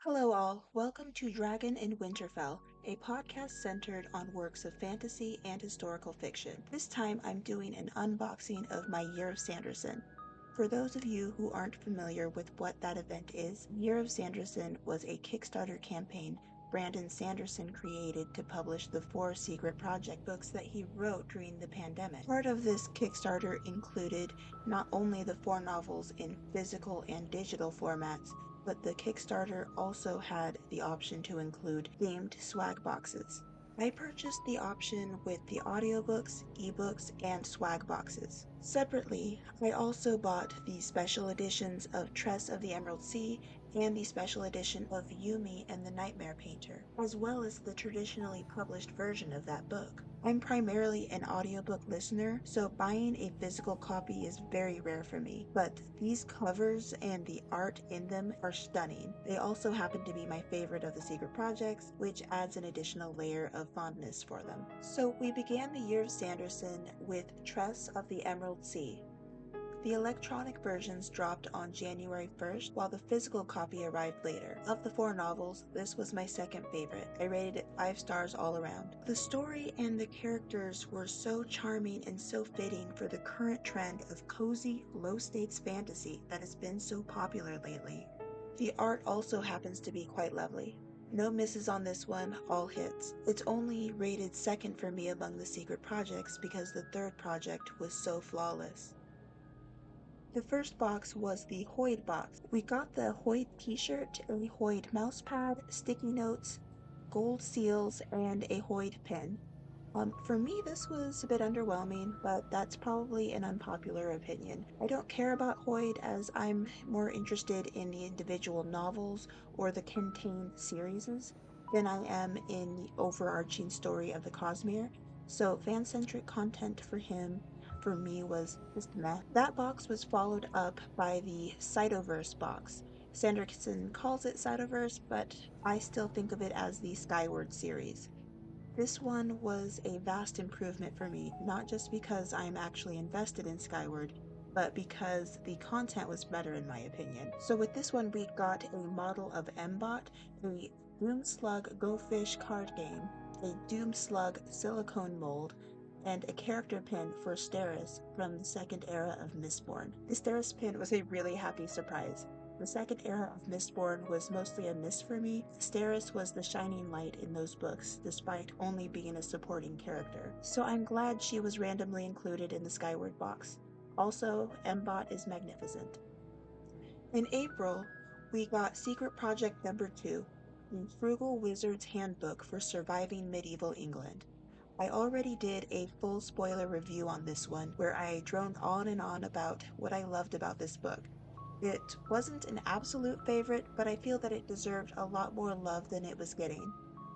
Hello, all. Welcome to Dragon in Winterfell, a podcast centered on works of fantasy and historical fiction. This time I'm doing an unboxing of my Year of Sanderson. For those of you who aren't familiar with what that event is, Year of Sanderson was a Kickstarter campaign Brandon Sanderson created to publish the 4 secret project books that he wrote during the pandemic. Part of this Kickstarter included not only the 4 novels in physical and digital formats, but the Kickstarter also had the option to include themed swag boxes. I purchased the option with the audiobooks, ebooks, and swag boxes. Separately, I also bought the special editions of Tress of the Emerald Sea and the special edition of Yumi and the Nightmare Painter, as well as the traditionally published version of that book. I'm primarily an audiobook listener, so buying a physical copy is very rare for me, but these covers and the art in them are stunning. They also happen to be my favorite of the secret projects, which adds an additional layer of fondness for them. So we began the Year of Sanderson with Tress of the Emerald Sea. The electronic versions dropped on January 1st, while the physical copy arrived later. Of the 4 novels, this was my second favorite. I rated it 5 stars all around. The story and the characters were so charming and so fitting for the current trend of cozy, low-stakes fantasy that has been so popular lately. The art also happens to be quite lovely. No misses on this one, all hits. It's only rated second for me among the secret projects because the third project was so flawless. The first box was the Hoyd box. We got the Hoyd t-shirt, a Hoyd mousepad, sticky notes, gold seals, and a Hoyd pin. For me, this was a bit underwhelming, but that's probably an unpopular opinion. I don't care about Hoyd as I'm more interested in the individual novels or the contained series than I am in the overarching story of the Cosmere. So fan-centric content for him, for me, was just meh. That box was followed up by the Cytoverse box. Sanderson calls it Cytoverse, but I still think of it as the Skyward series. This one was a vast improvement for me, not just because I'm actually invested in Skyward, but because the content was better in my opinion. So with this one we got a model of Mbot, a Doomslug Go Fish card game, a Doomslug silicone mold, and a character pin for Steris from the second era of Mistborn. The Steris pin was a really happy surprise. The second era of Mistborn was mostly a miss for me. Steris was the shining light in those books, despite only being a supporting character. So I'm glad she was randomly included in the Skyward box. Also, Mbot is magnificent. In April, we got Secret Project number 2, the Frugal Wizard's Handbook for Surviving Medieval England. I already did a full spoiler review on this one, where I droned on and on about what I loved about this book. It wasn't an absolute favorite, but I feel that it deserved a lot more love than it was getting.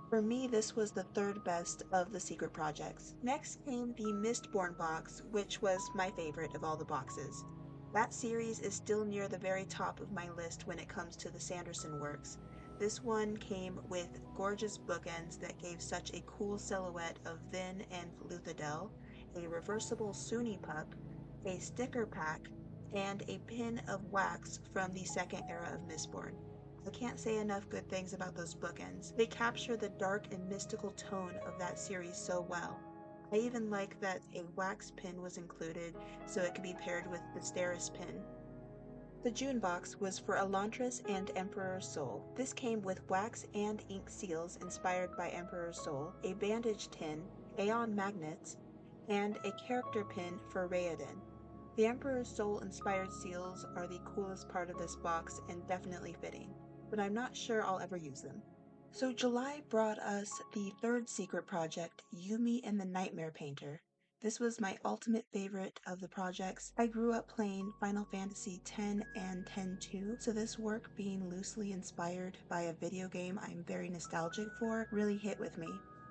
For me, this was the third best of the secret projects. Next came the Mistborn box, which was my favorite of all the boxes. That series is still near the very top of my list when it comes to the Sanderson works. This one came with gorgeous bookends that gave such a cool silhouette of Vin and Luthadel, a reversible Sunni pup, a sticker pack, and a pin of wax from the second era of Mistborn. I can't say enough good things about those bookends. They capture the dark and mystical tone of that series so well. I even like that a wax pin was included so it could be paired with the Steris pin. The June box was for Elantris and Emperor's Soul. This came with wax and ink seals inspired by Emperor's Soul, a bandage tin, Aeon magnets, and a character pin for Raoden. The Emperor's Soul inspired seals are the coolest part of this box and definitely fitting, but I'm not sure I'll ever use them. So July brought us the third secret project, Yumi and the Nightmare Painter. This was my ultimate favorite of the projects. I grew up playing Final Fantasy X and X-2, so this work being loosely inspired by a video game I'm very nostalgic for really hit with me.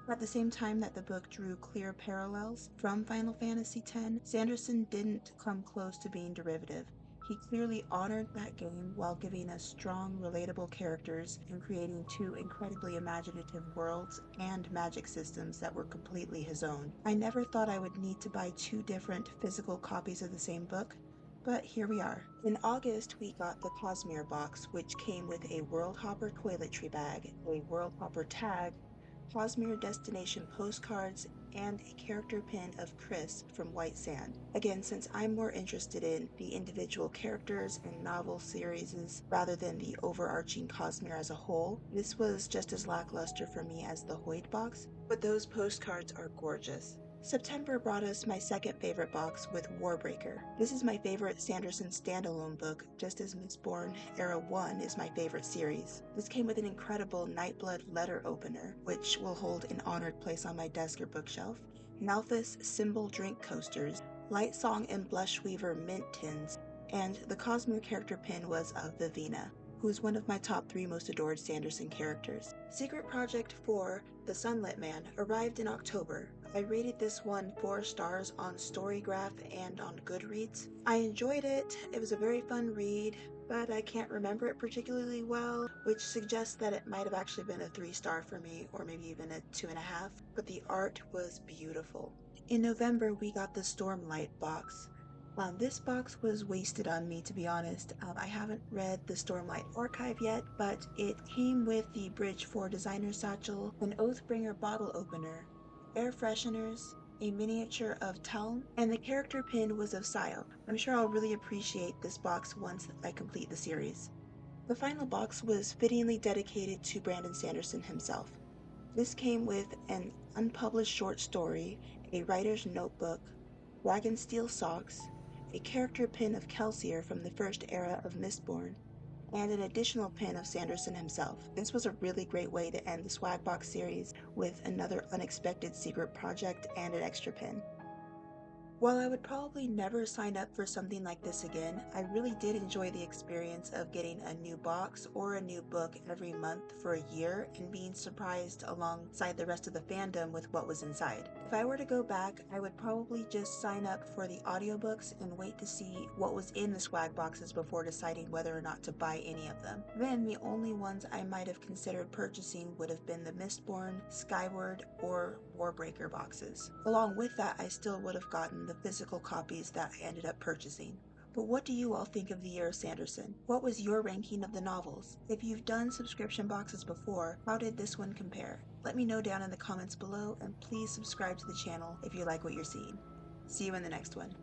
At the same time that the book drew clear parallels from Final Fantasy X, Sanderson didn't come close to being derivative. He clearly honored that game while giving us strong, relatable characters and creating 2 incredibly imaginative worlds and magic systems that were completely his own. I never thought I would need to buy 2 different physical copies of the same book, but here we are. In August, we got the Cosmere box, which came with a World Hopper toiletry bag, a World Hopper tag, Cosmere destination postcards, and a character pin of Chris from White Sand. Again, since I'm more interested in the individual characters and novel series rather than the overarching Cosmere as a whole, this was just as lackluster for me as the Hoyt box, but those postcards are gorgeous. September brought us my second favorite box with Warbreaker. This is my favorite Sanderson standalone book, just as Mistborn Era 1 is my favorite series. This came with an incredible Nightblood letter opener, which will hold an honored place on my desk or bookshelf, Malthus symbol drink coasters, Lightsong and Blushweaver mint tins, and the Cosmo character pin was of Vivina, who's one of my top 3 most adored Sanderson characters. Secret Project 4, The Sunlit Man, arrived in October. I rated this one 4 stars on Storygraph and on Goodreads. I enjoyed it. It was a very fun read, but I can't remember it particularly well, which suggests that it might have actually been a 3-star for me, or maybe even a 2.5, but the art was beautiful. In November, we got the Stormlight box. This box was wasted on me, to be honest. I haven't read the Stormlight Archive yet, but it came with the Bridge 4 designer satchel, an Oathbringer bottle opener, air fresheners, a miniature of Taln, and the character pin was of Sile. I'm sure I'll really appreciate this box once I complete the series. The final box was fittingly dedicated to Brandon Sanderson himself. This came with an unpublished short story, a writer's notebook, Dragonsteel socks, a character pin of Kelsier from the first era of Mistborn, and an additional pin of Sanderson himself. This was a really great way to end the Swagbox series with another unexpected secret project and an extra pin. While I would probably never sign up for something like this again, I really did enjoy the experience of getting a new box or a new book every month for a year and being surprised alongside the rest of the fandom with what was inside. If I were to go back, I would probably just sign up for the audiobooks and wait to see what was in the swag boxes before deciding whether or not to buy any of them. Then the only ones I might have considered purchasing would have been the Mistborn, Skyward, or Warbreaker boxes. Along with that, I still would have gotten the physical copies that I ended up purchasing. But what do you all think of the Year of Sanderson? What was your ranking of the novels? If you've done subscription boxes before, how did this one compare? Let me know down in the comments below, and please subscribe to the channel if you like what you're seeing. See you in the next one.